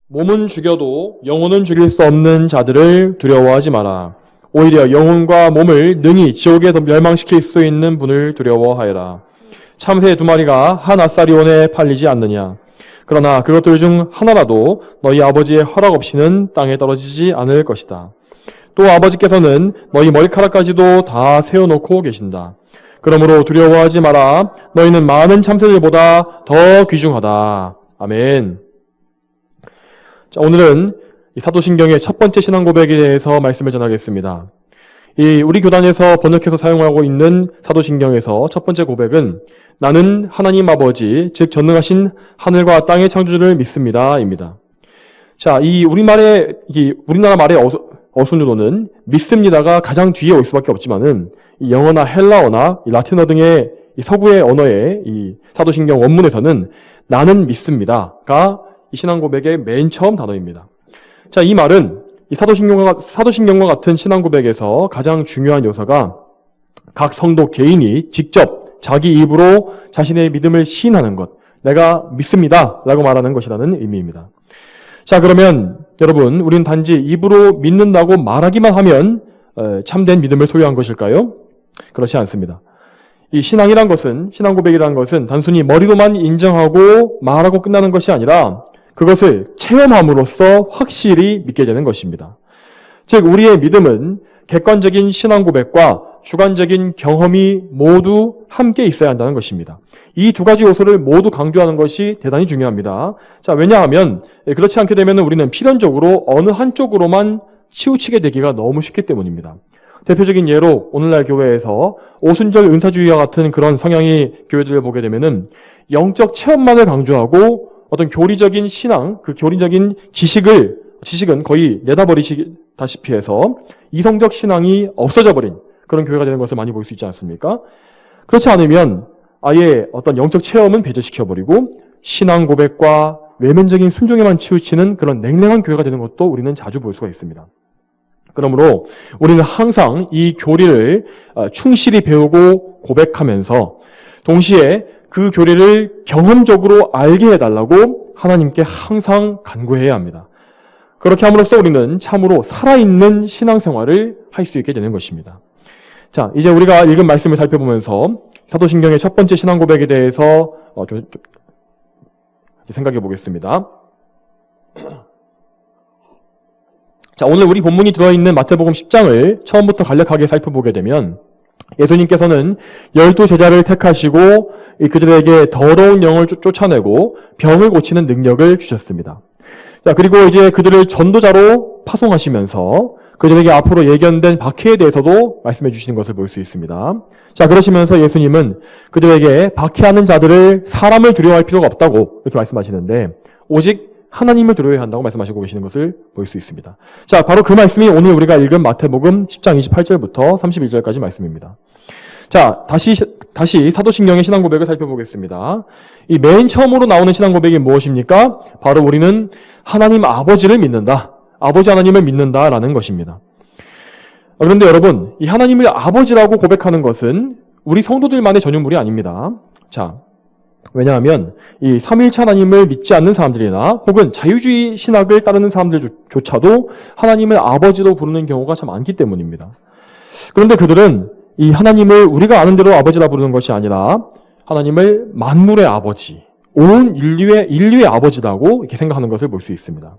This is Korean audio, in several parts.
몸은 죽여도 영혼은 죽일 수 없는 자들을 두려워하지 마라. 오히려 영혼과 몸을 능히 지옥에 멸망시킬 수 있는 분을 두려워하여라. 참새 2마리가 한 아사리온에 팔리지 않느냐. 그러나 그것들 중 하나라도 너희 아버지의 허락 없이는 땅에 떨어지지 않을 것이다. 또 아버지께서는 너희 머리카락까지도 다 세워놓고 계신다. 그러므로 두려워하지 마라. 너희는 많은 참새들보다 더 귀중하다. 아멘. 자, 오늘은 사도신경의 첫 번째 신앙 고백에 대해서 말씀을 전하겠습니다. 우리 교단에서 번역해서 사용하고 있는 사도신경에서 첫 번째 고백은 나는 하나님 아버지, 즉 전능하신 하늘과 땅의 창조주를 믿습니다. 입니다. 자, 우리나라 말의 어순으로는 믿습니다가 가장 뒤에 올 수밖에 없지만은 영어나 헬라어나 라틴어 등의 서구의 언어의 사도신경 원문에서는 나는 믿습니다가 이 신앙 고백의 맨 처음 단어입니다. 자, 이 말은 사도신경과 같은 신앙 고백에서 가장 중요한 요소가 각 성도 개인이 직접 자기 입으로 자신의 믿음을 시인하는 것, 내가 믿습니다 라고 말하는 것이라는 의미입니다. 자, 그러면 여러분, 우리는 단지 입으로 믿는다고 말하기만 하면 참된 믿음을 소유한 것일까요? 그렇지 않습니다. 이 신앙 고백이라는 것은 단순히 머리로만 인정하고 말하고 끝나는 것이 아니라 그것을 체험함으로써 확실히 믿게 되는 것입니다. 즉, 우리의 믿음은 객관적인 신앙 고백과 주관적인 경험이 모두 함께 있어야 한다는 것입니다. 이 두 가지 요소를 모두 강조하는 것이 대단히 중요합니다. 자, 왜냐하면 그렇지 않게 되면 우리는 필연적으로 어느 한쪽으로만 치우치게 되기가 너무 쉽기 때문입니다. 대표적인 예로 오늘날 교회에서 오순절 은사주의와 같은 그런 성향의 교회들을 보게 되면은 영적 체험만을 강조하고 어떤 교리적인 신앙, 그 교리적인 지식은 거의 내다버리시다시피 해서 이성적 신앙이 없어져 버린 그런 교회가 되는 것을 많이 볼 수 있지 않습니까? 그렇지 않으면 아예 어떤 영적 체험은 배제시켜버리고 신앙 고백과 외면적인 순종에만 치우치는 그런 냉랭한 교회가 되는 것도 우리는 자주 볼 수가 있습니다. 그러므로 우리는 항상 이 교리를 충실히 배우고 고백하면서 동시에 그 교리를 경험적으로 알게 해달라고 하나님께 항상 간구해야 합니다. 그렇게 함으로써 우리는 참으로 살아있는 신앙생활을 할 수 있게 되는 것입니다. 자, 이제 우리가 읽은 말씀을 살펴보면서 사도신경의 첫 번째 신앙 고백에 대해서 생각해 보겠습니다. 자, 오늘 우리 본문이 들어있는 마태복음 10장을 처음부터 간략하게 살펴보게 되면 예수님께서는 12제자를 택하시고 그들에게 더러운 영을 쫓아내고 병을 고치는 능력을 주셨습니다. 자, 그리고 이제 그들을 전도자로 파송하시면서 그들에게 앞으로 예견된 박해에 대해서도 말씀해 주시는 것을 볼 수 있습니다. 자, 그러시면서 예수님은 그들에게 박해하는 자들을 사람을 두려워할 필요가 없다고 이렇게 말씀하시는데 오직 하나님을 두려워해야 한다고 말씀하시고 계시는 것을 볼 수 있습니다. 자, 바로 그 말씀이 오늘 우리가 읽은 마태복음 10장 28절부터 31절까지 말씀입니다. 자, 다시 사도신경의 신앙 고백을 살펴보겠습니다. 이 맨 처음으로 나오는 신앙 고백이 무엇입니까? 바로 우리는 하나님 아버지를 믿는다. 아버지 하나님을 믿는다라는 것입니다. 그런데 여러분, 이 하나님을 아버지라고 고백하는 것은 우리 성도들만의 전유물이 아닙니다. 자, 왜냐하면 이 삼위일체 하나님을 믿지 않는 사람들이나 혹은 자유주의 신학을 따르는 사람들조차도 하나님을 아버지로 부르는 경우가 참 많기 때문입니다. 그런데 그들은 이 하나님을 우리가 아는 대로 아버지라 부르는 것이 아니라 하나님을 만물의 아버지, 온 인류의 아버지라고 이렇게 생각하는 것을 볼 수 있습니다.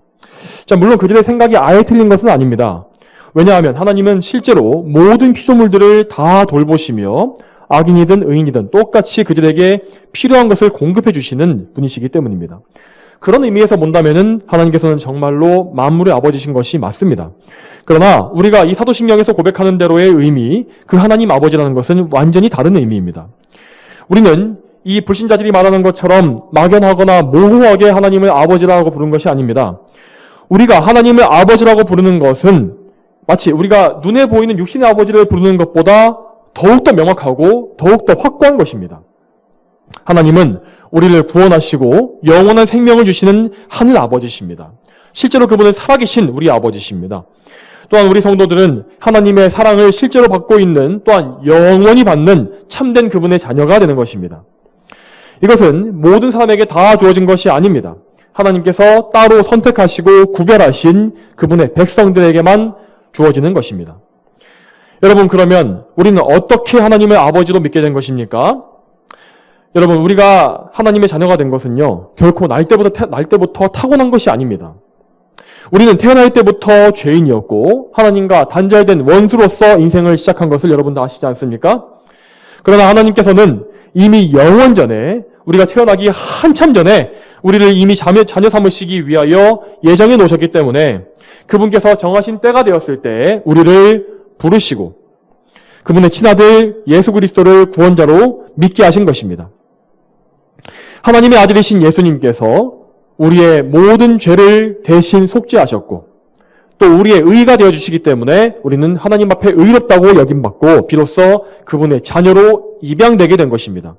자, 물론 그들의 생각이 아예 틀린 것은 아닙니다. 왜냐하면 하나님은 실제로 모든 피조물들을 다 돌보시며 악인이든 의인이든 똑같이 그들에게 필요한 것을 공급해 주시는 분이시기 때문입니다. 그런 의미에서 본다면은 하나님께서는 정말로 만물의 아버지신 것이 맞습니다. 그러나 우리가 이 사도신경에서 고백하는 대로의 의미, 그 하나님 아버지라는 것은 완전히 다른 의미입니다. 우리는 이 불신자들이 말하는 것처럼 막연하거나 모호하게 하나님을 아버지라고 부르는 것이 아닙니다. 우리가 하나님을 아버지라고 부르는 것은 마치 우리가 눈에 보이는 육신의 아버지를 부르는 것보다 더욱더 명확하고 더욱더 확고한 것입니다. 하나님은 우리를 구원하시고 영원한 생명을 주시는 하늘 아버지십니다. 실제로 그분은 살아계신 우리 아버지십니다. 또한 우리 성도들은 하나님의 사랑을 실제로 받고 있는 또한 영원히 받는 참된 그분의 자녀가 되는 것입니다. 이것은 모든 사람에게 다 주어진 것이 아닙니다. 하나님께서 따로 선택하시고 구별하신 그분의 백성들에게만 주어지는 것입니다. 여러분, 그러면 우리는 어떻게 하나님의 아버지로 믿게 된 것입니까? 여러분, 우리가 하나님의 자녀가 된 것은요, 결코 날 때부터 타고난 것이 아닙니다. 우리는 태어날 때부터 죄인이었고 하나님과 단절된 원수로서 인생을 시작한 것을 여러분 다 아시지 않습니까? 그러나 하나님께서는 이미 영원 전에, 우리가 태어나기 한참 전에 우리를 이미 자녀 삼으시기 위하여 예정해 놓으셨기 때문에 그분께서 정하신 때가 되었을 때 우리를 부르시고 그분의 친아들 예수 그리스도를 구원자로 믿게 하신 것입니다. 하나님의 아들이신 예수님께서 우리의 모든 죄를 대신 속죄하셨고 또 우리의 의가 되어주시기 때문에 우리는 하나님 앞에 의롭다고 여김받고 비로소 그분의 자녀로 입양되게 된 것입니다.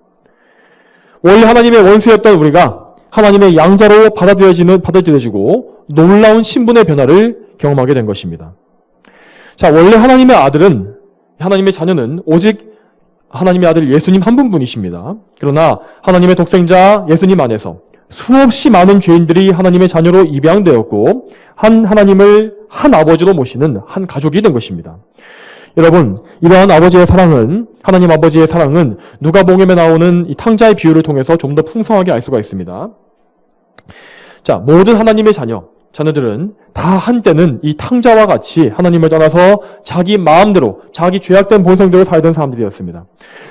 원래 하나님의 원수였던 우리가 하나님의 양자로 받아들여지고 놀라운 신분의 변화를 경험하게 된 것입니다. 자, 원래 하나님의 자녀는 오직 하나님의 아들 예수님 한 분뿐이십니다. 그러나 하나님의 독생자 예수님 안에서 수없이 많은 죄인들이 하나님의 자녀로 입양되었고 하나님을 한 아버지로 모시는 한 가족이 된 것입니다. 여러분, 이러한 하나님 아버지의 사랑은 누가복음에 나오는 이 탕자의 비유를 통해서 좀 더 풍성하게 알 수가 있습니다. 자, 모든 하나님의 자녀들은 다 한때는 이 탕자와 같이 하나님을 떠나서 자기 마음대로 자기 죄악된 본성대로 살던 사람들이었습니다.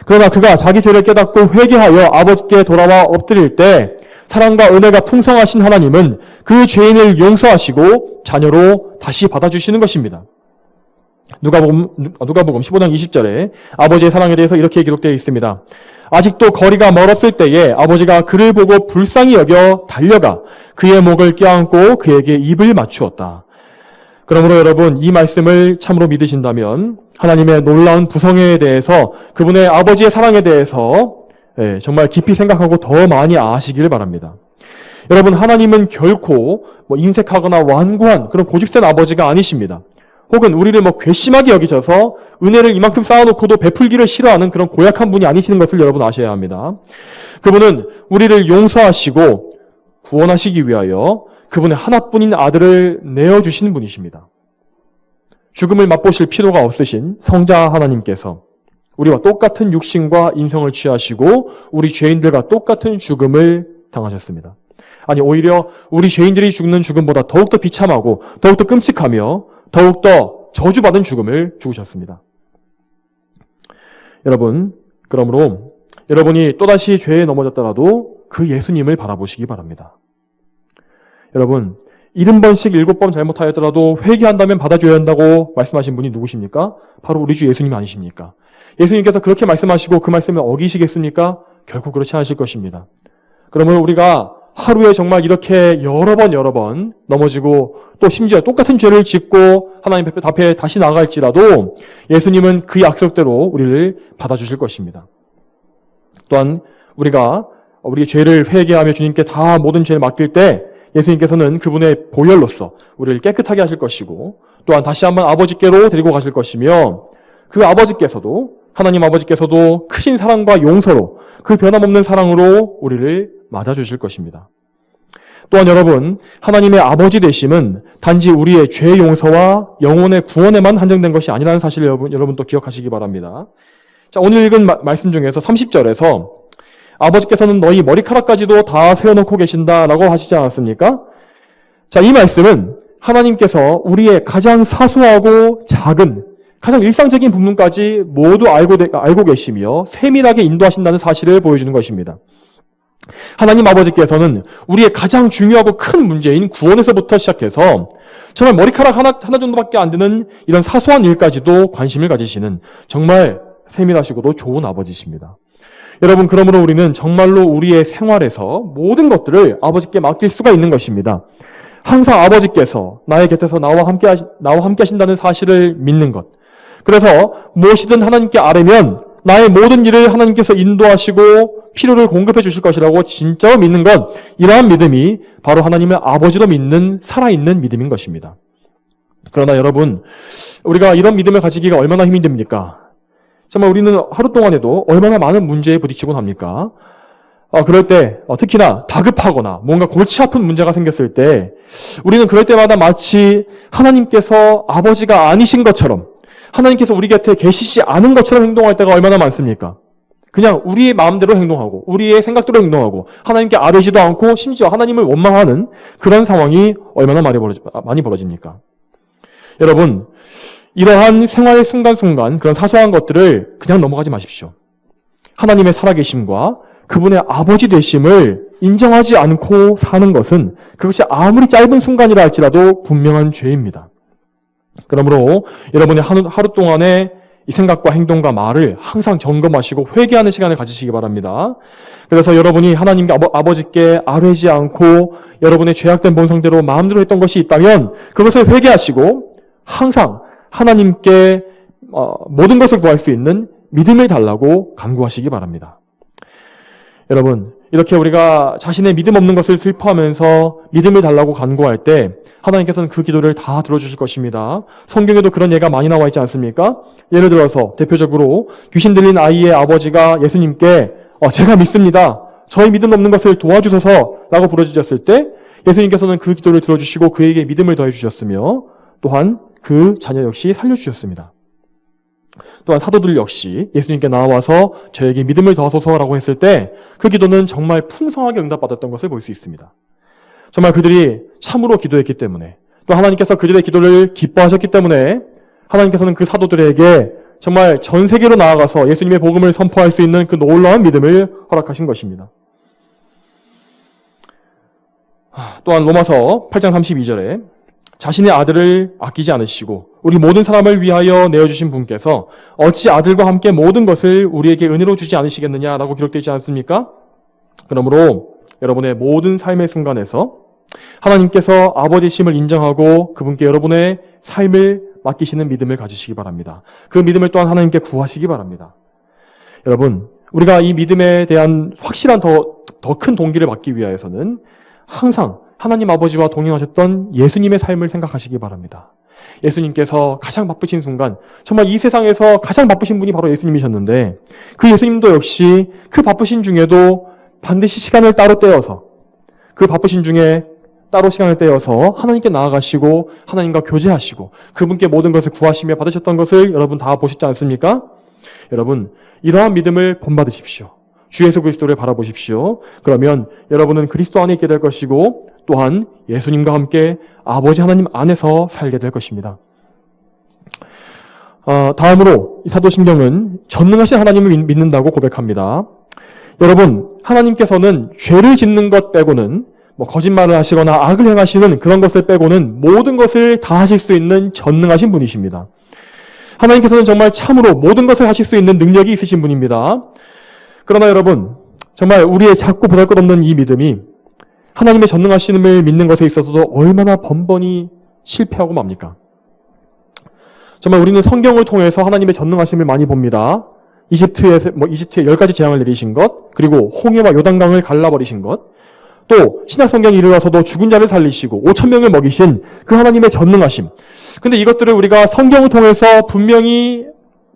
그러나 그가 자기 죄를 깨닫고 회개하여 아버지께 돌아와 엎드릴 때 사랑과 은혜가 풍성하신 하나님은 그 죄인을 용서하시고 자녀로 다시 받아주시는 것입니다. 누가복음 15장 20절에 아버지의 사랑에 대해서 이렇게 기록되어 있습니다. 아직도 거리가 멀었을 때에 아버지가 그를 보고 불쌍히 여겨 달려가 그의 목을 껴안고 그에게 입을 맞추었다. 그러므로 여러분, 이 말씀을 참으로 믿으신다면 하나님의 놀라운 부성애에 대해서 그분의 아버지의 사랑에 대해서 정말 깊이 생각하고 더 많이 아시기를 바랍니다. 여러분, 하나님은 결코 인색하거나 완고한 그런 고집센 아버지가 아니십니다. 혹은 우리를 괘씸하게 여기셔서 은혜를 이만큼 쌓아놓고도 베풀기를 싫어하는 그런 고약한 분이 아니시는 것을 여러분 아셔야 합니다. 그분은 우리를 용서하시고 구원하시기 위하여 그분의 하나뿐인 아들을 내어주신 분이십니다. 죽음을 맛보실 필요가 없으신 성자 하나님께서 우리와 똑같은 육신과 인성을 취하시고 우리 죄인들과 똑같은 죽음을 당하셨습니다. 아니, 오히려 우리 죄인들이 죽는 죽음보다 더욱더 비참하고 더욱더 끔찍하며 더욱더 저주받은 죽음을 죽으셨습니다. 여러분, 그러므로 여러분이 또다시 죄에 넘어졌더라도 그 예수님을 바라보시기 바랍니다. 여러분, 70번씩 7번 잘못하였더라도 회개한다면 받아줘야 한다고 말씀하신 분이 누구십니까? 바로 우리 주 예수님 아니십니까? 예수님께서 그렇게 말씀하시고 그 말씀을 어기시겠습니까? 결코 그렇지 않으실 것입니다. 그러면 우리가 하루에 정말 이렇게 여러 번 넘어지고 또 심지어 똑같은 죄를 짓고 하나님 앞에 다시 나갈지라도 예수님은 그 약속대로 우리를 받아주실 것입니다. 또한 우리가 우리의 죄를 회개하며 주님께 다 모든 죄를 맡길 때 예수님께서는 그분의 보혈로서 우리를 깨끗하게 하실 것이고 또한 다시 한번 아버지께로 데리고 가실 것이며 그 하나님 아버지께서도 크신 사랑과 용서로 그 변함없는 사랑으로 우리를 맞아주실 것입니다. 또한 여러분, 하나님의 아버지 되심은 단지 우리의 죄 용서와 영혼의 구원에만 한정된 것이 아니라는 사실을 여러분 또 기억하시기 바랍니다. 자, 오늘 읽은 말씀 중에서 30절에서 아버지께서는 너희 머리카락까지도 다 세워놓고 계신다라고 하시지 않았습니까? 자, 이 말씀은 하나님께서 우리의 가장 사소하고 작은 가장 일상적인 부분까지 모두 알고 계시며 세밀하게 인도하신다는 사실을 보여주는 것입니다. 하나님 아버지께서는 우리의 가장 중요하고 큰 문제인 구원에서부터 시작해서 정말 머리카락 하나 정도밖에 안 되는 이런 사소한 일까지도 관심을 가지시는 정말 세밀하시고도 좋은 아버지십니다. 여러분, 그러므로 우리는 정말로 우리의 생활에서 모든 것들을 아버지께 맡길 수가 있는 것입니다. 항상 아버지께서 나의 곁에서 나와 함께 하신다는 사실을 믿는 것. 그래서 무엇이든 하나님께 아뢰면 나의 모든 일을 하나님께서 인도하시고 필요를 공급해 주실 것이라고 진짜로 믿는 것, 이러한 믿음이 바로 하나님의 아버지로 믿는 살아있는 믿음인 것입니다. 그러나 여러분, 우리가 이런 믿음을 가지기가 얼마나 힘이 됩니까? 정말 우리는 하루 동안에도 얼마나 많은 문제에 부딪히곤 합니까? 그럴 때 특히나 다급하거나 뭔가 골치 아픈 문제가 생겼을 때 우리는 그럴 때마다 마치 하나님께서 아버지가 아니신 것처럼 하나님께서 우리 곁에 계시지 않은 것처럼 행동할 때가 얼마나 많습니까? 그냥 우리의 마음대로 행동하고 우리의 생각대로 행동하고 하나님께 아뢰지도 않고 심지어 하나님을 원망하는 그런 상황이 얼마나 많이 벌어집니까? 여러분, 이러한 생활의 순간순간 그런 사소한 것들을 그냥 넘어가지 마십시오. 하나님의 살아계심과 그분의 아버지 되심을 인정하지 않고 사는 것은 그것이 아무리 짧은 순간이라 할지라도 분명한 죄입니다. 그러므로 여러분의 하루 동안의 이 생각과 행동과 말을 항상 점검하시고 회개하는 시간을 가지시기 바랍니다. 그래서 여러분이 하나님께 아버지께 아뢰지 않고 여러분의 죄악된 본성대로 마음대로 했던 것이 있다면 그것을 회개하시고 항상 하나님께 모든 것을 구할 수 있는 믿음을 달라고 간구하시기 바랍니다. 여러분, 이렇게 우리가 자신의 믿음 없는 것을 슬퍼하면서 믿음을 달라고 간구할 때 하나님께서는 그 기도를 다 들어주실 것입니다. 성경에도 그런 예가 많이 나와 있지 않습니까? 예를 들어서 대표적으로 귀신 들린 아이의 아버지가 예수님께 제가 믿습니다. 저희 믿음 없는 것을 도와주소서 라고 부르짖었을 때 예수님께서는 그 기도를 들어주시고 그에게 믿음을 더해주셨으며 또한 그 자녀 역시 살려주셨습니다. 또한 사도들 역시 예수님께 나와서 저에게 믿음을 더하소서라고 했을 때 그 기도는 정말 풍성하게 응답받았던 것을 볼 수 있습니다. 정말 그들이 참으로 기도했기 때문에 또 하나님께서 그들의 기도를 기뻐하셨기 때문에 하나님께서는 그 사도들에게 정말 전 세계로 나아가서 예수님의 복음을 선포할 수 있는 그 놀라운 믿음을 허락하신 것입니다. 또한 로마서 8장 32절에 자신의 아들을 아끼지 않으시고 우리 모든 사람을 위하여 내어주신 분께서 어찌 아들과 함께 모든 것을 우리에게 은혜로 주지 않으시겠느냐라고 기록되어 있지 않습니까? 그러므로 여러분의 모든 삶의 순간에서 하나님께서 아버지심을 인정하고 그분께 여러분의 삶을 맡기시는 믿음을 가지시기 바랍니다. 그 믿음을 또한 하나님께 구하시기 바랍니다. 여러분, 우리가 이 믿음에 대한 확실한 더 큰 동기를 받기 위하여서는 항상 하나님 아버지와 동행하셨던 예수님의 삶을 생각하시기 바랍니다. 예수님께서 가장 바쁘신 순간, 정말 이 세상에서 가장 바쁘신 분이 바로 예수님이셨는데 그 예수님도 역시 그 바쁘신 중에도 반드시 시간을 따로 떼어서 그 바쁘신 중에 따로 시간을 떼어서 하나님께 나아가시고 하나님과 교제하시고 그분께 모든 것을 구하시며 받으셨던 것을 여러분 다 보셨지 않습니까? 여러분, 이러한 믿음을 본받으십시오. 주 예수 그리스도를 바라보십시오. 그러면 여러분은 그리스도 안에 있게 될 것이고 또한 예수님과 함께 아버지 하나님 안에서 살게 될 것입니다. 다음으로 이 사도신경은 전능하신 하나님을 믿는다고 고백합니다. 여러분, 하나님께서는 죄를 짓는 것 빼고는 거짓말을 하시거나 악을 행하시는 그런 것을 빼고는 모든 것을 다 하실 수 있는 전능하신 분이십니다. 하나님께서는 정말 참으로 모든 것을 하실 수 있는 능력이 있으신 분입니다. 그러나 여러분, 정말 우리의 작고 보잘것없는 이 믿음이 하나님의 전능하심을 믿는 것에 있어서도 얼마나 번번이 실패하고 맙니까? 정말 우리는 성경을 통해서 하나님의 전능하심을 많이 봅니다. 이집트에 10가지 재앙을 내리신 것, 그리고 홍해와 요단강을 갈라버리신 것, 또 신약성경에 이르러서도 죽은 자를 살리시고 5,000명을 먹이신 그 하나님의 전능하심. 근데 이것들을 우리가 성경을 통해서 분명히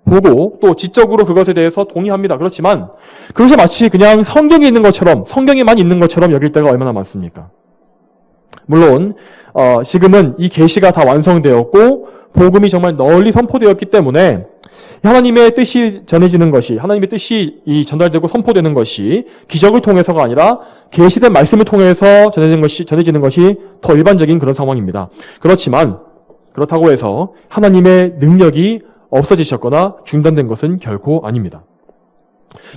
보고 또 지적으로 그것에 대해서 동의합니다. 그렇지만 그것이 마치 그냥 성경에 있는 것처럼, 성경에만 있는 것처럼 여길 때가 얼마나 많습니까? 물론 지금은 이 계시가 다 완성되었고 복음이 정말 널리 선포되었기 때문에 하나님의 뜻이 전해지는 것이, 하나님의 뜻이 전달되고 선포되는 것이 기적을 통해서가 아니라 계시된 말씀을 통해서 전해지는 것이 더 일반적인 그런 상황입니다. 그렇지만 그렇다고 해서 하나님의 능력이 없어지셨거나 중단된 것은 결코 아닙니다.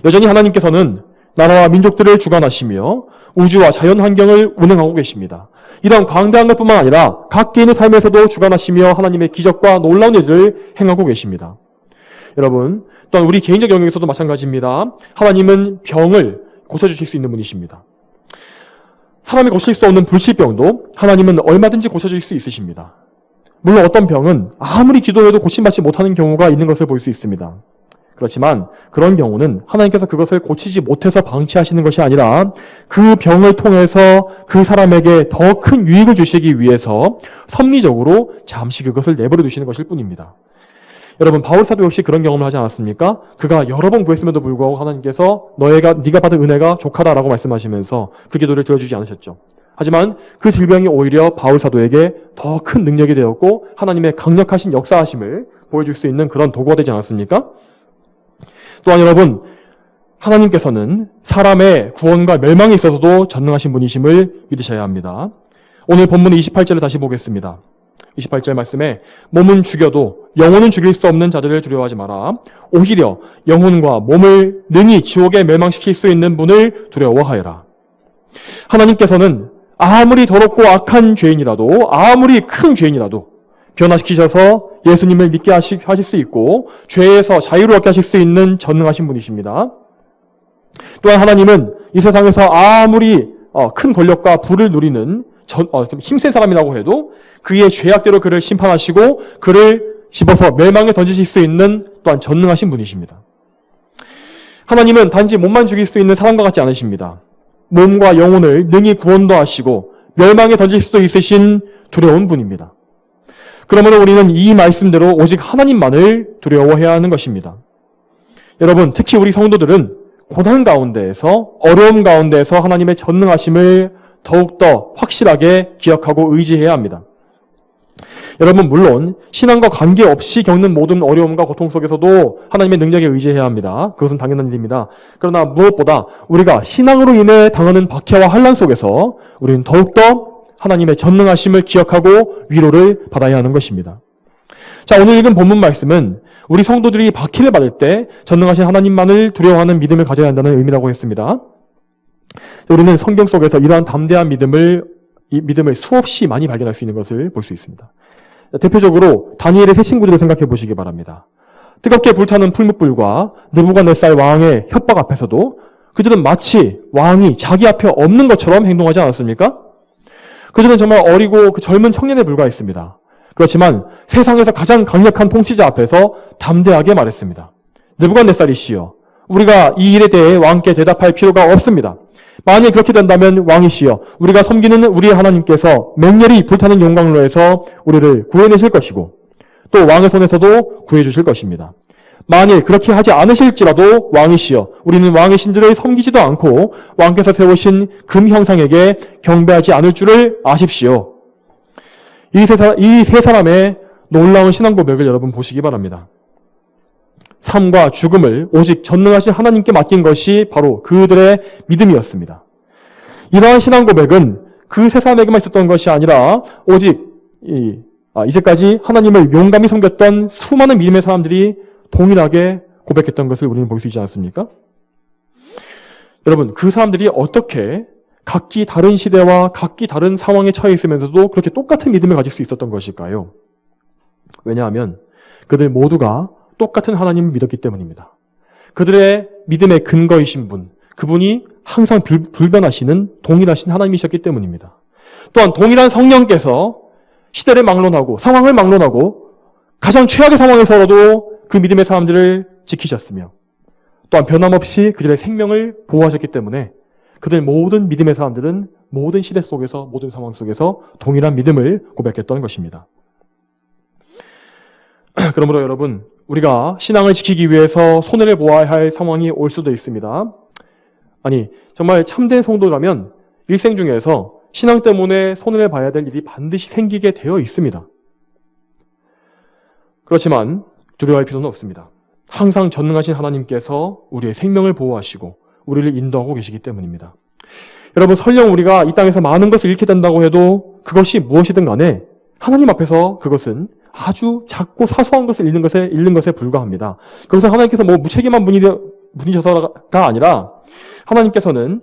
여전히 하나님께서는 나라와 민족들을 주관하시며 우주와 자연 환경을 운행하고 계십니다. 이런 광대한 것뿐만 아니라 각 개인의 삶에서도 주관하시며 하나님의 기적과 놀라운 일들을 행하고 계십니다. 여러분, 또한 우리 개인적 영역에서도 마찬가지입니다. 하나님은 병을 고쳐주실 수 있는 분이십니다. 사람이 고칠 수 없는 불치병도 하나님은 얼마든지 고쳐줄 수 있으십니다. 물론 어떤 병은 아무리 기도해도 고침받지 못하는 경우가 있는 것을 볼 수 있습니다. 그렇지만 그런 경우는 하나님께서 그것을 고치지 못해서 방치하시는 것이 아니라 그 병을 통해서 그 사람에게 더 큰 유익을 주시기 위해서 섭리적으로 잠시 그것을 내버려 두시는 것일 뿐입니다. 여러분 바울 사도 역시 그런 경험을 하지 않았습니까? 그가 여러 번 구했음에도 불구하고 하나님께서 네가 받은 은혜가 족하다라고 말씀하시면서 그 기도를 들어주지 않으셨죠. 하지만 그 질병이 오히려 바울 사도에게 더 큰 능력이 되었고 하나님의 강력하신 역사하심을 보여줄 수 있는 그런 도구가 되지 않았습니까? 또한 여러분, 하나님께서는 사람의 구원과 멸망에 있어서도 전능하신 분이심을 믿으셔야 합니다. 오늘 본문 28절을 다시 보겠습니다. 28절 말씀에 몸은 죽여도 영혼은 죽일 수 없는 자들을 두려워하지 마라. 오히려 영혼과 몸을 능히 지옥에 멸망시킬 수 있는 분을 두려워하여라. 하나님께서는 아무리 더럽고 악한 죄인이라도, 아무리 큰 죄인이라도 변화시키셔서 예수님을 믿게 하실 수 있고 죄에서 자유를 얻게 하실 수 있는 전능하신 분이십니다. 또한 하나님은 이 세상에서 아무리 큰 권력과 부를 누리는 좀 힘센 사람이라고 해도 그의 죄악대로 그를 심판하시고 그를 집어서 멸망에 던지실 수 있는 또한 전능하신 분이십니다. 하나님은 단지 몸만 죽일 수 있는 사람과 같지 않으십니다. 몸과 영혼을 능히 구원도 하시고 멸망에 던질 수도 있으신 두려운 분입니다. 그러므로 우리는 이 말씀대로 오직 하나님만을 두려워해야 하는 것입니다. 여러분, 특히 우리 성도들은 고난 가운데에서, 어려움 가운데에서 하나님의 전능하심을 더욱더 확실하게 기억하고 의지해야 합니다. 여러분, 물론 신앙과 관계없이 겪는 모든 어려움과 고통 속에서도 하나님의 능력에 의지해야 합니다. 그것은 당연한 일입니다. 그러나 무엇보다 우리가 신앙으로 인해 당하는 박해와 환난 속에서 우리는 더욱더 하나님의 전능하심을 기억하고 위로를 받아야 하는 것입니다. 자, 오늘 읽은 본문 말씀은 우리 성도들이 박해를 받을 때 전능하신 하나님만을 두려워하는 믿음을 가져야 한다는 의미라고 했습니다. 우리는 성경 속에서 이러한 담대한 믿음을 수없이 많이 발견할 수 있는 것을 볼 수 있습니다. 대표적으로 다니엘의 세 친구들을 생각해 보시기 바랍니다. 뜨겁게 불타는 풀무불과 느부갓네살 왕의 협박 앞에서도 그들은 마치 왕이 자기 앞에 없는 것처럼 행동하지 않았습니까? 그들은 정말 어리고 그 젊은 청년에 불과했습니다. 그렇지만 세상에서 가장 강력한 통치자 앞에서 담대하게 말했습니다. 느부갓네살이시여, 우리가 이 일에 대해 왕께 대답할 필요가 없습니다. 만일 그렇게 된다면 왕이시여, 우리가 섬기는 우리의 하나님께서 맹렬히 불타는 용광로에서 우리를 구해내실 것이고 또 왕의 손에서도 구해주실 것입니다. 만일 그렇게 하지 않으실지라도 왕이시여, 우리는 왕의 신들을 섬기지도 않고 왕께서 세우신 금 형상에게 경배하지 않을 줄을 아십시오. 이 세 사람의 놀라운 신앙 고백을 여러분 보시기 바랍니다. 삶과 죽음을 오직 전능하신 하나님께 맡긴 것이 바로 그들의 믿음이었습니다. 이러한 신앙 고백은 그 세 사람에게만 있었던 것이 아니라 오직 이제까지 하나님을 용감히 섬겼던 수많은 믿음의 사람들이 동일하게 고백했던 것을 우리는 볼 수 있지 않습니까? 여러분, 그 사람들이 어떻게 각기 다른 시대와 각기 다른 상황에 처해 있으면서도 그렇게 똑같은 믿음을 가질 수 있었던 것일까요? 왜냐하면 그들 모두가 똑같은 하나님을 믿었기 때문입니다. 그들의 믿음의 근거이신 분, 그분이 항상 불변하시는 동일하신 하나님이셨기 때문입니다. 또한 동일한 성령께서 시대를 막론하고 상황을 막론하고 가장 최악의 상황에서라도 그 믿음의 사람들을 지키셨으며 또한 변함없이 그들의 생명을 보호하셨기 때문에 그들 모든 믿음의 사람들은 모든 시대 속에서 모든 상황 속에서 동일한 믿음을 고백했던 것입니다. 그러므로 여러분, 우리가 신앙을 지키기 위해서 손해를 보아야 할 상황이 올 수도 있습니다. 아니, 정말 참된 성도라면 일생 중에서 신앙 때문에 손해를 봐야 될 일이 반드시 생기게 되어 있습니다. 그렇지만 두려워할 필요는 없습니다. 항상 전능하신 하나님께서 우리의 생명을 보호하시고 우리를 인도하고 계시기 때문입니다. 여러분, 설령 우리가 이 땅에서 많은 것을 잃게 된다고 해도 그것이 무엇이든 간에 하나님 앞에서 그것은 아주 작고 사소한 것을 잃는 것에 불과합니다. 그래서 하나님께서 무책임한 분이셔서가 아니라 하나님께서는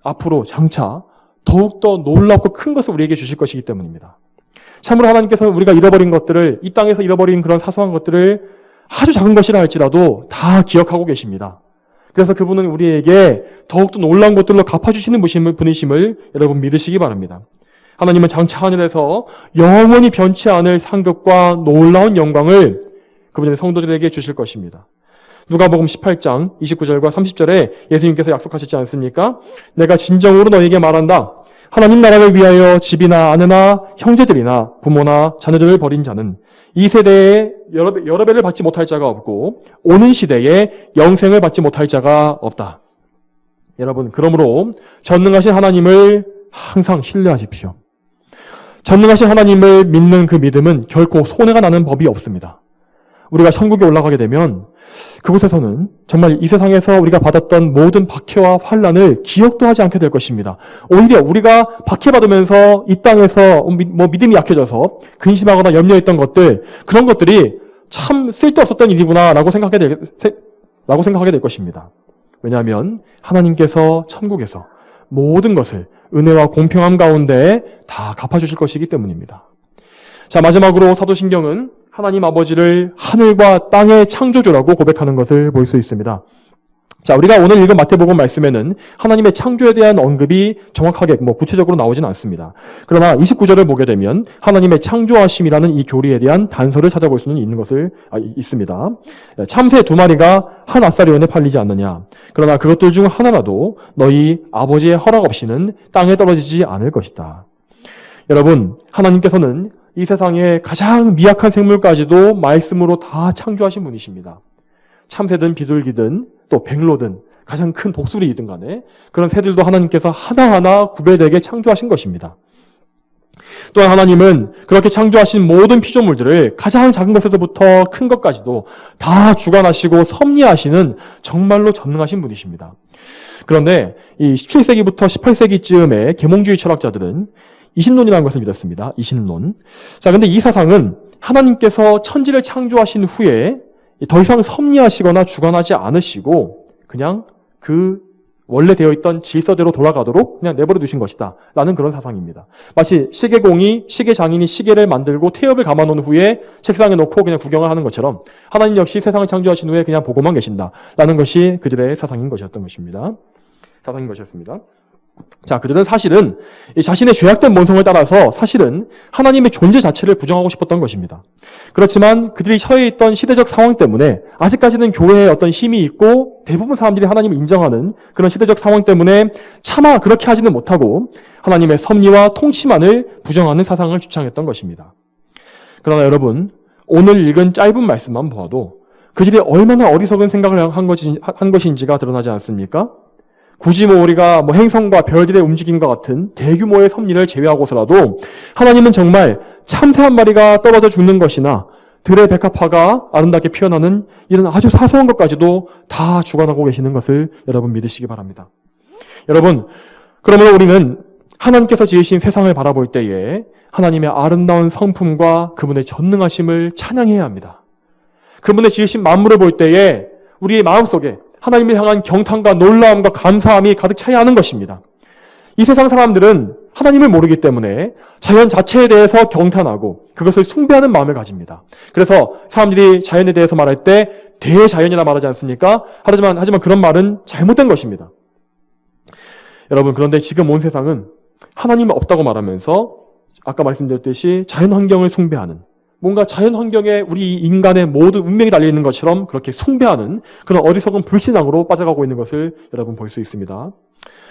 앞으로 장차 더욱더 놀랍고 큰 것을 우리에게 주실 것이기 때문입니다. 참으로 하나님께서는 우리가 잃어버린 것들을, 이 땅에서 잃어버린 그런 사소한 것들을 아주 작은 것이라 할지라도 다 기억하고 계십니다. 그래서 그분은 우리에게 더욱더 놀라운 것들로 갚아주시는 분이심을 여러분 믿으시기 바랍니다. 하나님은 장차 하늘에서 영원히 변치 않을 상급과 놀라운 영광을 그분의 성도들에게 주실 것입니다. 누가복음 18장 29절과 30절에 예수님께서 약속하셨지 않습니까? 내가 진정으로 너희에게 말한다. 하나님 나라를 위하여 집이나 아내나 형제들이나 부모나 자녀들을 버린 자는 이 세대에 여러 배를 받지 못할 자가 없고 오는 시대에 영생을 받지 못할 자가 없다. 여러분, 그러므로 전능하신 하나님을 항상 신뢰하십시오. 전능하신 하나님을 믿는 그 믿음은 결코 손해가 나는 법이 없습니다. 우리가 천국에 올라가게 되면 그곳에서는 정말 이 세상에서 우리가 받았던 모든 박해와 환난을 기억도 하지 않게 될 것입니다. 오히려 우리가 박해받으면서 이 땅에서 믿음이 약해져서 근심하거나 염려했던 것들, 그런 것들이 참 쓸데없었던 일이구나 라고 생각하게 될 것입니다. 왜냐하면 하나님께서 천국에서 모든 것을 은혜와 공평함 가운데 다 갚아주실 것이기 때문입니다. 자, 마지막으로 사도신경은 하나님 아버지를 하늘과 땅의 창조주라고 고백하는 것을 볼 수 있습니다. 자, 우리가 오늘 읽은 마태복음 말씀에는 하나님의 창조에 대한 언급이 정확하게 구체적으로 나오지는 않습니다. 그러나 29절을 보게 되면 하나님의 창조하심이라는 이 교리에 대한 단서를 찾아볼 수는 있습니다. 참새 2마리가 한 아사리원에 팔리지 않느냐. 그러나 그것들 중 하나라도 너희 아버지의 허락 없이는 땅에 떨어지지 않을 것이다. 여러분, 하나님께서는 이 세상의 가장 미약한 생물까지도 말씀으로 다 창조하신 분이십니다. 참새든 비둘기든 또 백로든 가장 큰 독수리이든 간에 그런 새들도 하나님께서 하나하나 구별되게 창조하신 것입니다. 또한 하나님은 그렇게 창조하신 모든 피조물들을 가장 작은 것에서부터 큰 것까지도 다 주관하시고 섭리하시는 정말로 전능하신 분이십니다. 그런데 이 17세기부터 18세기쯤에 계몽주의 철학자들은 이신론이라는 것을 믿었습니다. 이신론. 자, 근데 이 사상은 하나님께서 천지를 창조하신 후에 더 이상 섭리하시거나 주관하지 않으시고 그냥 그 원래 되어 있던 질서대로 돌아가도록 그냥 내버려 두신 것이다 라는 그런 사상입니다. 마치 시계장인이 시계를 만들고 태엽을 감아놓은 후에 책상에 놓고 그냥 구경을 하는 것처럼 하나님 역시 세상을 창조하신 후에 그냥 보고만 계신다 라는 것이 그들의 사상인 것이었습니다. 자, 그들은 사실은 자신의 죄악된 본성을 따라서 사실은 하나님의 존재 자체를 부정하고 싶었던 것입니다. 그렇지만 그들이 처해 있던 시대적 상황 때문에 아직까지는 교회에 어떤 힘이 있고 대부분 사람들이 하나님을 인정하는 그런 시대적 상황 때문에 차마 그렇게 하지는 못하고 하나님의 섭리와 통치만을 부정하는 사상을 주창했던 것입니다. 그러나 여러분, 오늘 읽은 짧은 말씀만 보아도 그들이 얼마나 어리석은 생각을 한 것인지가 드러나지 않습니까? 굳이 우리가 행성과 별들의 움직임과 같은 대규모의 섭리를 제외하고서라도 하나님은 정말 참새 한 마리가 떨어져 죽는 것이나 들의 백합화가 아름답게 피어나는 이런 아주 사소한 것까지도 다 주관하고 계시는 것을 여러분 믿으시기 바랍니다. 여러분, 그러므로 우리는 하나님께서 지으신 세상을 바라볼 때에 하나님의 아름다운 성품과 그분의 전능하심을 찬양해야 합니다. 그분의 지으신 만물을 볼 때에 우리의 마음속에 하나님을 향한 경탄과 놀라움과 감사함이 가득 차야 하는 것입니다. 이 세상 사람들은 하나님을 모르기 때문에 자연 자체에 대해서 경탄하고 그것을 숭배하는 마음을 가집니다. 그래서 사람들이 자연에 대해서 말할 때 대자연이라 말하지 않습니까? 하지만 그런 말은 잘못된 것입니다. 여러분, 그런데 지금 온 세상은 하나님은 없다고 말하면서 아까 말씀드렸듯이 자연 환경을 숭배하는, 뭔가 자연 환경에 우리 인간의 모든 운명이 달려있는 것처럼 그렇게 숭배하는 그런 어리석은 불신앙으로 빠져가고 있는 것을 여러분 볼 수 있습니다.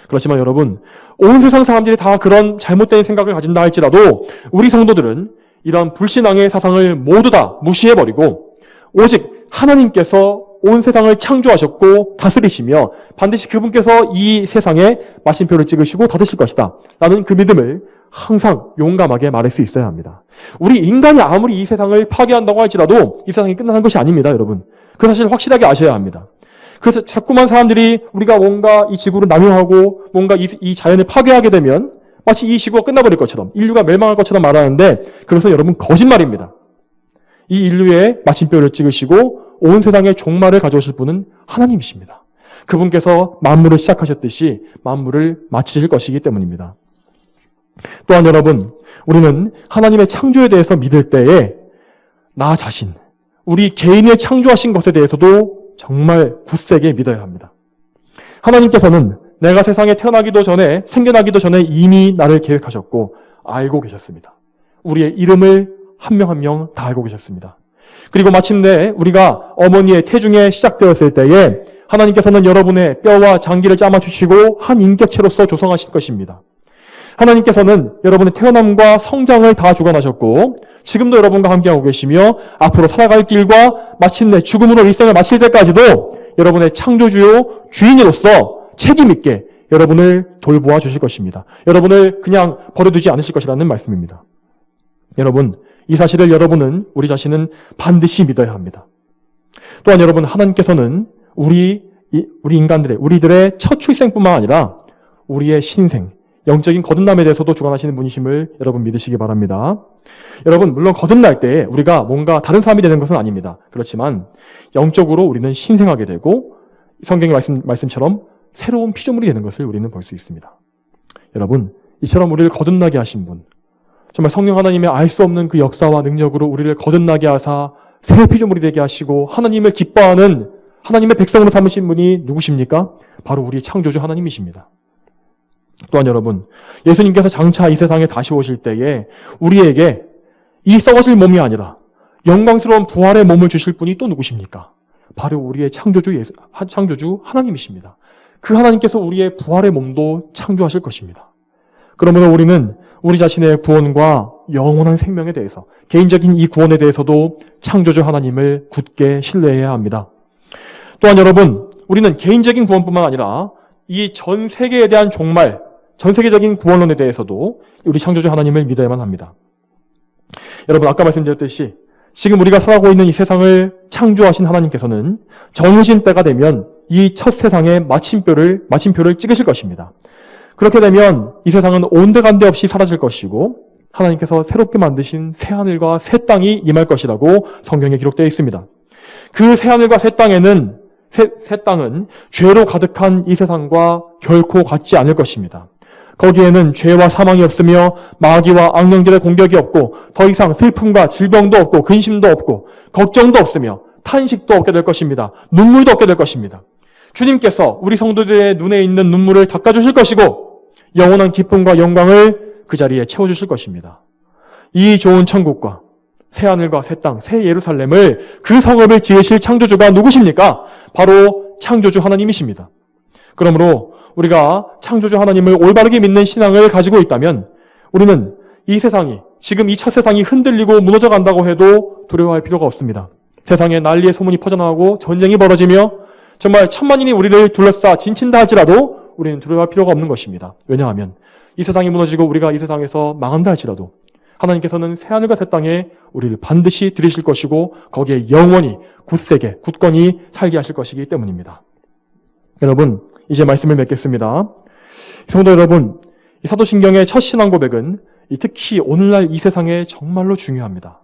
그렇지만 여러분, 온 세상 사람들이 다 그런 잘못된 생각을 가진다 할지라도 우리 성도들은 이런 불신앙의 사상을 모두 다 무시해버리고 오직 하나님께서 온 세상을 창조하셨고 다스리시며 반드시 그분께서 이 세상에 마침표를 찍으시고 닫으실 것이다 라는 그 믿음을 항상 용감하게 말할 수 있어야 합니다. 우리 인간이 아무리 이 세상을 파괴한다고 할지라도 이 세상이 끝나는 것이 아닙니다, 여러분. 그 사실을 확실하게 아셔야 합니다. 그래서 자꾸만 사람들이 우리가 뭔가 이 지구를 남용하고 뭔가 이 자연을 파괴하게 되면 마치 이 지구가 끝나버릴 것처럼, 인류가 멸망할 것처럼 말하는데 그것은 여러분 거짓말입니다. 이 인류의 마침표를 찍으시고 온 세상에 종말을 가져오실 분은 하나님이십니다. 그분께서 만물을 시작하셨듯이 만물을 마치실 것이기 때문입니다. 또한 여러분, 우리는 하나님의 창조에 대해서 믿을 때에 나 자신, 우리 개인의 창조하신 것에 대해서도 정말 굳세게 믿어야 합니다. 하나님께서는 내가 세상에 태어나기도 전에, 생겨나기도 전에 이미 나를 계획하셨고 알고 계셨습니다. 우리의 이름을 한 명 한 명 다 알고 계셨습니다. 그리고 마침내 우리가 어머니의 태중에 시작되었을 때에 하나님께서는 여러분의 뼈와 장기를 짜맞추시고 한 인격체로서 조성하실 것입니다. 하나님께서는 여러분의 태어남과 성장을 다 주관하셨고 지금도 여러분과 함께하고 계시며 앞으로 살아갈 길과 마침내 죽음으로 일생을 마칠 때까지도 여러분의 창조주요 주인으로서 책임 있게 여러분을 돌보아 주실 것입니다. 여러분을 그냥 버려두지 않으실 것이라는 말씀입니다. 여러분, 이 사실을 여러분은, 우리 자신은 반드시 믿어야 합니다. 또한 여러분, 하나님께서는 우리 인간들의, 우리들의 첫 출생뿐만 아니라 우리의 신생, 영적인 거듭남에 대해서도 주관하시는 분이심을 여러분 믿으시기 바랍니다. 여러분, 물론 거듭날 때 우리가 뭔가 다른 사람이 되는 것은 아닙니다. 그렇지만 영적으로 우리는 신생하게 되고 성경의 말씀처럼 새로운 피조물이 되는 것을 우리는 볼 수 있습니다. 여러분, 이처럼 우리를 거듭나게 하신 분, 정말 성령 하나님의 알 수 없는 그 역사와 능력으로 우리를 거듭나게 하사 새 피조물이 되게 하시고 하나님을 기뻐하는 하나님의 백성으로 삼으신 분이 누구십니까? 바로 우리 창조주 하나님이십니다. 또한 여러분, 예수님께서 장차 이 세상에 다시 오실 때에 우리에게 이 썩어질 몸이 아니라 영광스러운 부활의 몸을 주실 분이 또 누구십니까? 바로 우리의 창조주 하나님이십니다. 그 하나님께서 우리의 부활의 몸도 창조하실 것입니다. 그러므로 우리는 우리 자신의 구원과 영원한 생명에 대해서, 개인적인 이 구원에 대해서도 창조주 하나님을 굳게 신뢰해야 합니다. 또한 여러분, 우리는 개인적인 구원뿐만 아니라 이 전 세계에 대한 종말, 전 세계적인 구원론에 대해서도 우리 창조주 하나님을 믿어야만 합니다. 여러분, 아까 말씀드렸듯이 지금 우리가 살아가고 있는 이 세상을 창조하신 하나님께서는 정해진 때가 되면 이 첫 세상의 마침표를 찍으실 것입니다. 그렇게 되면 이 세상은 온데간데 없이 사라질 것이고 하나님께서 새롭게 만드신 새하늘과 새 땅이 임할 것이라고 성경에 기록되어 있습니다. 그 새하늘과 새 땅에는 새 땅은 죄로 가득한 이 세상과 결코 같지 않을 것입니다. 거기에는 죄와 사망이 없으며 마귀와 악령들의 공격이 없고 더 이상 슬픔과 질병도 없고 근심도 없고 걱정도 없으며 탄식도 없게 될 것입니다. 눈물도 없게 될 것입니다. 주님께서 우리 성도들의 눈에 있는 눈물을 닦아주실 것이고 영원한 기쁨과 영광을 그 자리에 채워주실 것입니다. 이 좋은 천국과 새하늘과 새 땅, 새 예루살렘을, 그 성읍을 지으실 창조주가 누구십니까? 바로 창조주 하나님이십니다. 그러므로 우리가 창조주 하나님을 올바르게 믿는 신앙을 가지고 있다면 우리는 이 세상이, 지금 이 첫 세상이 흔들리고 무너져 간다고 해도 두려워할 필요가 없습니다. 세상에 난리의 소문이 퍼져나가고 전쟁이 벌어지며 정말 천만인이 우리를 둘러싸 진친다 할지라도 우리는 두려워할 필요가 없는 것입니다. 왜냐하면 이 세상이 무너지고 우리가 이 세상에서 망한다 할지라도 하나님께서는 새하늘과 새 땅에 우리를 반드시 들이실 것이고 거기에 영원히 굳세게 굳건히 살게 하실 것이기 때문입니다. 여러분, 이제 말씀을 맺겠습니다. 성도 여러분, 이 사도신경의 첫 신앙 고백은 특히 오늘날 이 세상에 정말로 중요합니다.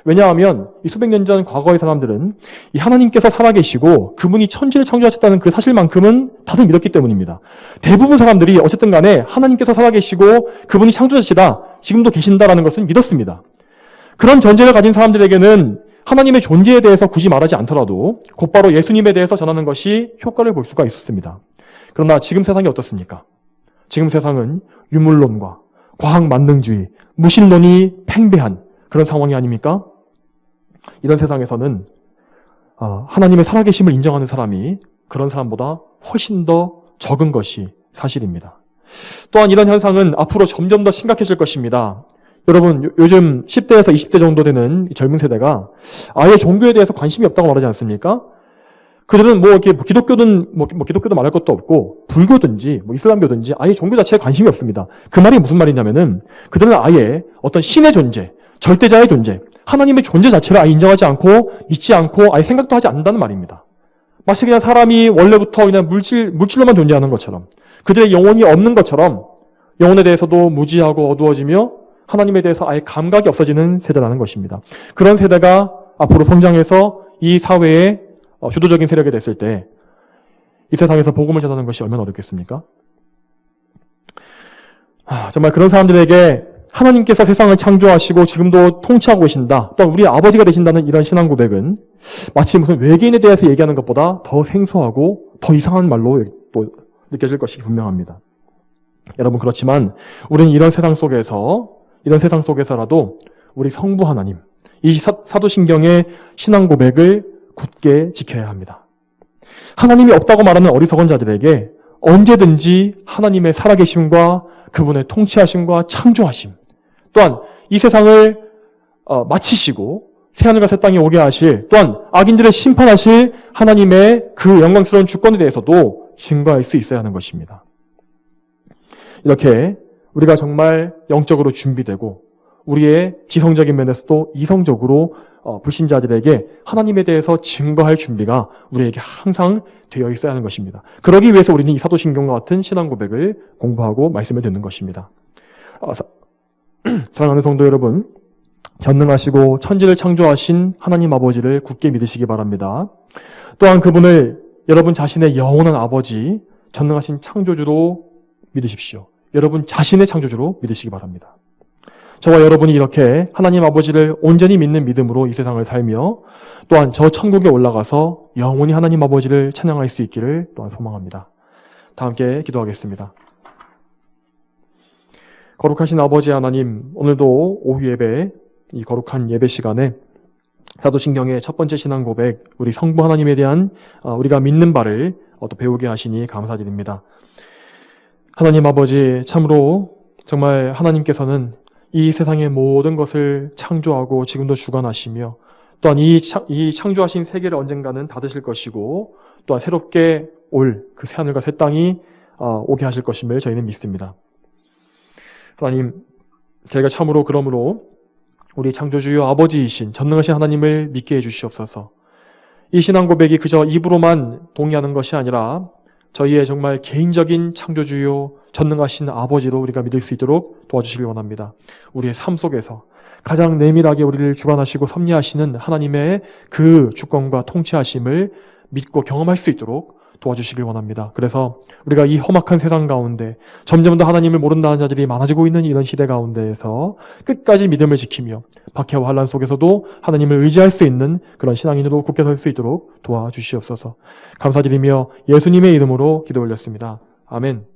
왜냐하면 이 수백 년 전 과거의 사람들은 이 하나님께서 살아계시고 그분이 천지를 창조하셨다는 그 사실만큼은 다들 믿었기 때문입니다. 대부분 사람들이 어쨌든 간에 하나님께서 살아계시고 그분이 창조자시다, 지금도 계신다라는 것은 믿었습니다. 그런 전제를 가진 사람들에게는 하나님의 존재에 대해서 굳이 말하지 않더라도 곧바로 예수님에 대해서 전하는 것이 효과를 볼 수가 있었습니다. 그러나 지금 세상이 어떻습니까? 지금 세상은 유물론과 과학 만능주의, 무신론이 팽배한 그런 상황이 아닙니까? 이런 세상에서는 하나님의 살아계심을 인정하는 사람이 그런 사람보다 훨씬 더 적은 것이 사실입니다. 또한 이런 현상은 앞으로 점점 더 심각해질 것입니다. 여러분, 요즘 10대에서 20대 정도 되는 젊은 세대가 아예 종교에 대해서 관심이 없다고 말하지 않습니까? 그들은 기독교도 말할 것도 없고 불교든지 이슬람교든지 아예 종교 자체에 관심이 없습니다. 그 말이 무슨 말이냐면은 그들은 아예 어떤 신의 존재, 절대자의 존재, 하나님의 존재 자체를 아예 인정하지 않고 믿지 않고 아예 생각도 하지 않는다는 말입니다. 마치 그냥 사람이 원래부터 그냥 물질로만 존재하는 것처럼, 그들의 영혼이 없는 것처럼 영혼에 대해서도 무지하고 어두워지며 하나님에 대해서 아예 감각이 없어지는 세대라는 것입니다. 그런 세대가 앞으로 성장해서 이 사회의 주도적인 세력이 됐을 때 이 세상에서 복음을 전하는 것이 얼마나 어렵겠습니까? 정말 그런 사람들에게 하나님께서 세상을 창조하시고 지금도 통치하고 계신다, 또한 우리 아버지가 되신다는 이런 신앙 고백은 마치 무슨 외계인에 대해서 얘기하는 것보다 더 생소하고 더 이상한 말로 또 느껴질 것이 분명합니다. 여러분, 그렇지만 우리는 이런 세상 속에서라도 우리 성부 하나님, 이 사도신경의 신앙 고백을 굳게 지켜야 합니다. 하나님이 없다고 말하는 어리석은 자들에게 언제든지 하나님의 살아계심과 그분의 통치하심과 창조하심, 또한 이 세상을 마치시고 새하늘과 새 땅에 오게 하실, 또한 악인들을 심판하실 하나님의 그 영광스러운 주권에 대해서도 증거할 수 있어야 하는 것입니다. 이렇게 우리가 정말 영적으로 준비되고 우리의 지성적인 면에서도 이성적으로 불신자들에게 하나님에 대해서 증거할 준비가 우리에게 항상 되어 있어야 하는 것입니다. 그러기 위해서 우리는 이 사도신경과 같은 신앙 고백을 공부하고 말씀을 듣는 것입니다. 사랑하는 성도 여러분, 전능하시고 천지를 창조하신 하나님 아버지를 굳게 믿으시기 바랍니다. 또한 그분을 여러분 자신의 영원한 아버지, 전능하신 창조주로 믿으십시오. 여러분 자신의 창조주로 믿으시기 바랍니다. 저와 여러분이 이렇게 하나님 아버지를 온전히 믿는 믿음으로 이 세상을 살며 또한 저 천국에 올라가서 영원히 하나님 아버지를 찬양할 수 있기를 또한 소망합니다. 다 함께 기도하겠습니다. 거룩하신 아버지 하나님, 오늘도 오후 예배, 이 거룩한 예배 시간에 사도신경의 첫 번째 신앙 고백, 우리 성부 하나님에 대한 우리가 믿는 바를 또 배우게 하시니 감사드립니다. 하나님 아버지, 참으로 정말 하나님께서는 이 세상의 모든 것을 창조하고 지금도 주관하시며 또한 이 창조하신 세계를 언젠가는 닫으실 것이고 또한 새롭게 올 그 새하늘과 새 땅이 오게 하실 것임을 저희는 믿습니다. 하나님, 저희가 참으로 그러므로 우리 창조주여 아버지이신 전능하신 하나님을 믿게 해주시옵소서. 이 신앙 고백이 그저 입으로만 동의하는 것이 아니라 저희의 정말 개인적인 창조주요 전능하신 아버지로 우리가 믿을 수 있도록 도와주시길 원합니다. 우리의 삶 속에서 가장 내밀하게 우리를 주관하시고 섭리하시는 하나님의 그 주권과 통치하심을 믿고 경험할 수 있도록 도와주시길 원합니다. 그래서 우리가 이 험악한 세상 가운데 점점 더 하나님을 모른다는 자들이 많아지고 있는 이런 시대 가운데에서 끝까지 믿음을 지키며 박해와 환난 속에서도 하나님을 의지할 수 있는 그런 신앙인으로 굳게 설 수 있도록 도와주시옵소서. 감사드리며 예수님의 이름으로 기도 올렸습니다. 아멘.